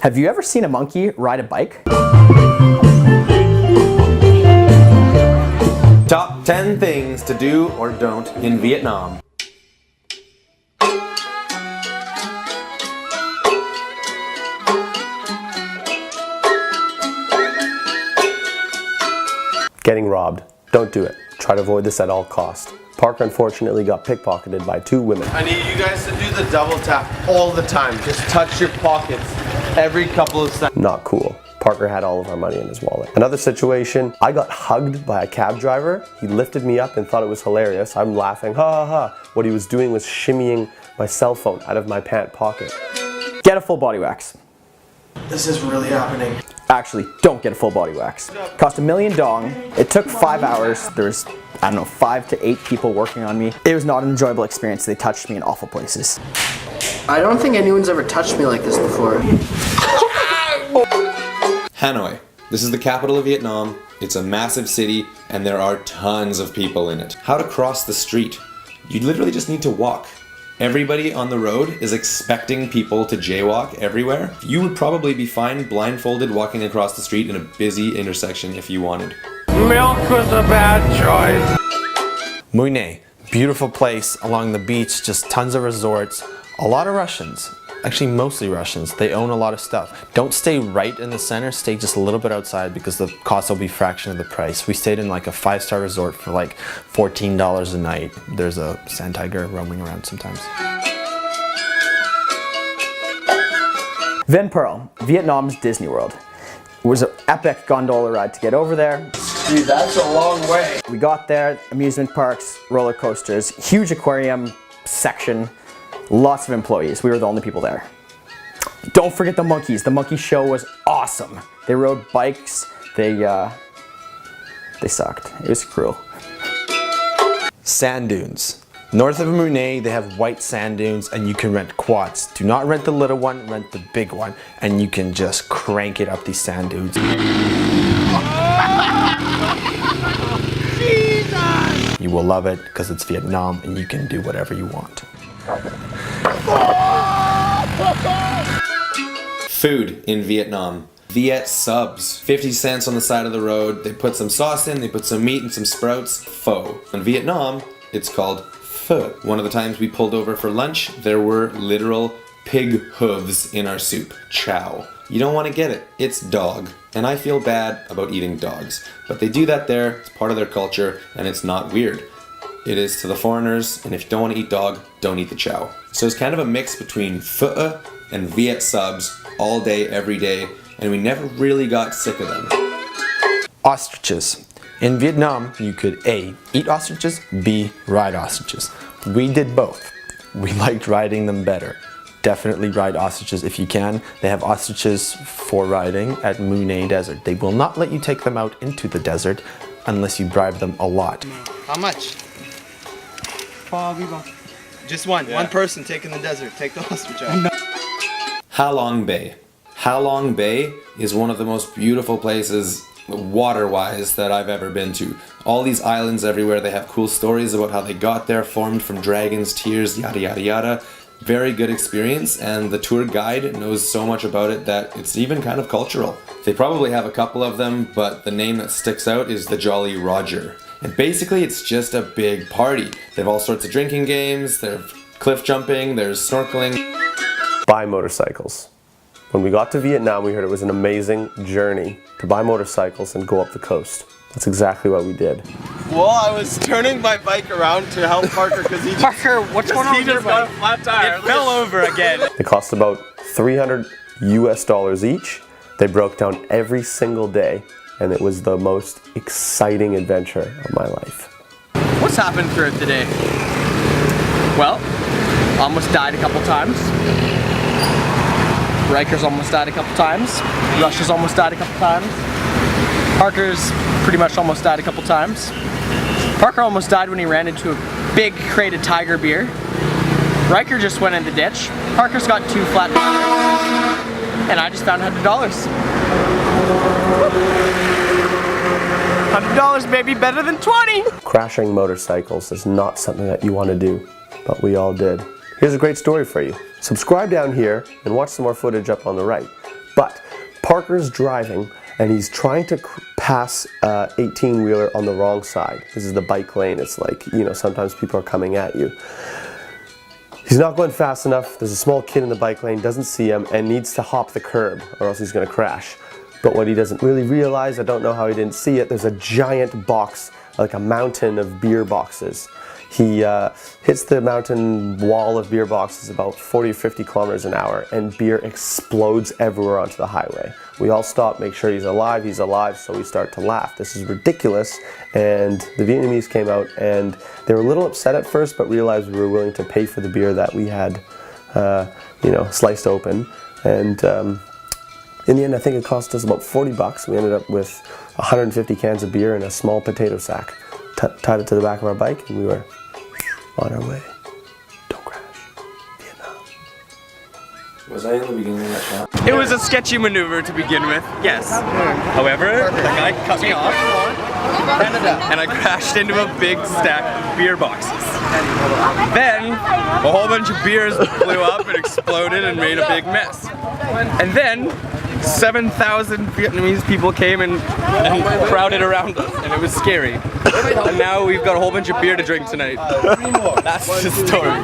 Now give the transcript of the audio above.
Have you ever seen a monkey ride a bike? Top 10 things to do or don't in Vietnam. Getting robbed. Don't do it. Try to avoid this at all costs. Parker unfortunately got pickpocketed by 2 women. I need you guys to do the double tap all the time. Just touch your pockets every couple of seconds. Not cool. Parker had all of our money in his wallet. Another situation, I got hugged by a cab driver. He lifted me up and thought it was hilarious. I'm laughing, ha ha ha. What he was doing was shimmying my cell phone out of my pant pocket. Get a full body wax. This is really happening. Actually, don't get a full body wax. Cost $1 million dong. It took 5 hours. There's, I don't know, 5 to 8 people working on me. It was not an enjoyable experience. They touched me in awful places. I don't think anyone's ever touched me like this before. Hanoi. This is the capital of Vietnam. It's a massive city and there are tons of people in it. How to cross the street? You literally just need to walk. Everybody on the road is expecting people to jaywalk everywhere. You would probably be fine blindfolded walking across the street in a busy intersection if you wanted. Milk was a bad choice. Mui Ne, beautiful place along the beach, just tons of resorts. A lot of Russians, actually mostly Russians. They own a lot of stuff. Don't stay right in the center, stay just a little bit outside because the cost will be a fraction of the price. We stayed in like a 5-star resort for like $14 a night. There's a sand tiger roaming around sometimes. Vin Pearl, Vietnam's Disney World. It was an epic gondola ride to get over there. Dude, that's a long way. We got there, amusement parks, roller coasters, huge aquarium section, lots of employees. We were the only people there. Don't forget the monkeys. The monkey show was awesome. They rode bikes. They sucked. It was cruel. Sand dunes. North of Mui Ne, they have white sand dunes and you can rent quads. Do not rent the little one, rent the big one. And you can just crank it up these sand dunes. You will love it because it's Vietnam and you can do whatever you want. Food in Vietnam. Viet subs. 50 cents on the side of the road. They put some sauce in, they put some meat and some sprouts. Pho. In Vietnam, it's called pho. One of the times we pulled over for lunch, there were literal pig hooves in our soup. Chow. You don't want to get it. It's dog. And I feel bad about eating dogs. But they do that there, it's part of their culture, and it's not weird. It is to the foreigners, and if you don't want to eat dog, don't eat the chow. So it's kind of a mix between pho and Viet subs all day, every day, and we never really got sick of them. Ostriches. In Vietnam, you could A, eat ostriches, B, ride ostriches. We did both. We liked riding them better. Definitely ride ostriches if you can. They have ostriches for riding at Mui Ne Desert. They will not let you take them out into the desert unless you bribe them a lot. How much? Just one person taking the desert. Take the ostrich out. Ha Long Bay. Ha Long Bay is one of the most beautiful places water-wise that I've ever been to. All these islands everywhere, they have cool stories about how they got there, formed from dragons' tears, yada yada yada. Very good experience, and the tour guide knows so much about it that it's even kind of cultural. They probably have a couple of them, but the name that sticks out is the Jolly Roger. And basically it's just a big party. They have all sorts of drinking games, there's cliff jumping, there's snorkeling. Buy motorcycles. When we got to Vietnam, we heard it was an amazing journey to buy motorcycles and go up the coast. That's exactly what we did. Well, I was turning my bike around to help Parker because he Parker, what's going on with your bike? got a flat tire. It fell over again. They cost about $300 US each. They broke down every single day, and it was the most exciting adventure of my life. What's happened throughout the day? Well, almost died a couple times. Riker's almost died a couple times. Russia's almost died a couple times. Parker's pretty much almost died a couple times. Parker almost died when he ran into a big crate of Tiger beer. Riker just went in the ditch. Parker's got 2 flat tires. And I just found $100. $100 maybe better than 20. Crashing motorcycles is not something that you want to do, but we all did. Here's a great story for you. Subscribe down here and watch some more footage up on the right. But Parker's driving and he's trying to pass 18-wheeler on the wrong side. This is the bike lane. It's like, you know, sometimes people are coming at you. He's not going fast enough. There's a small kid in the bike lane, doesn't see him, and needs to hop the curb or else he's going to crash. But what he doesn't really realize, I don't know how he didn't see it, there's a giant box, like a mountain of beer boxes. He hits the mountain wall of beer boxes about 40 or 50 kilometers an hour, and beer explodes everywhere onto the highway. We all stop, make sure he's alive, so we start to laugh. This is ridiculous, and the Vietnamese came out, and they were a little upset at first, but realized we were willing to pay for the beer that we had, you know, sliced open. And in the end, I think it cost us about 40 bucks. We ended up with 150 cans of beer and a small potato sack. Tied it to the back of our bike, and we were on our way. Don't crash. Vietnam. Was I in the beginning of that shot? It was a sketchy maneuver to begin with, yes. However, the guy cut me off, and I crashed into a big stack of beer boxes. Then, a whole bunch of beers blew up and exploded and made a big mess. And then, 7,000 Vietnamese people came and crowded around us, and it was scary. And now we've got a whole bunch of beer to drink tonight. That's the story.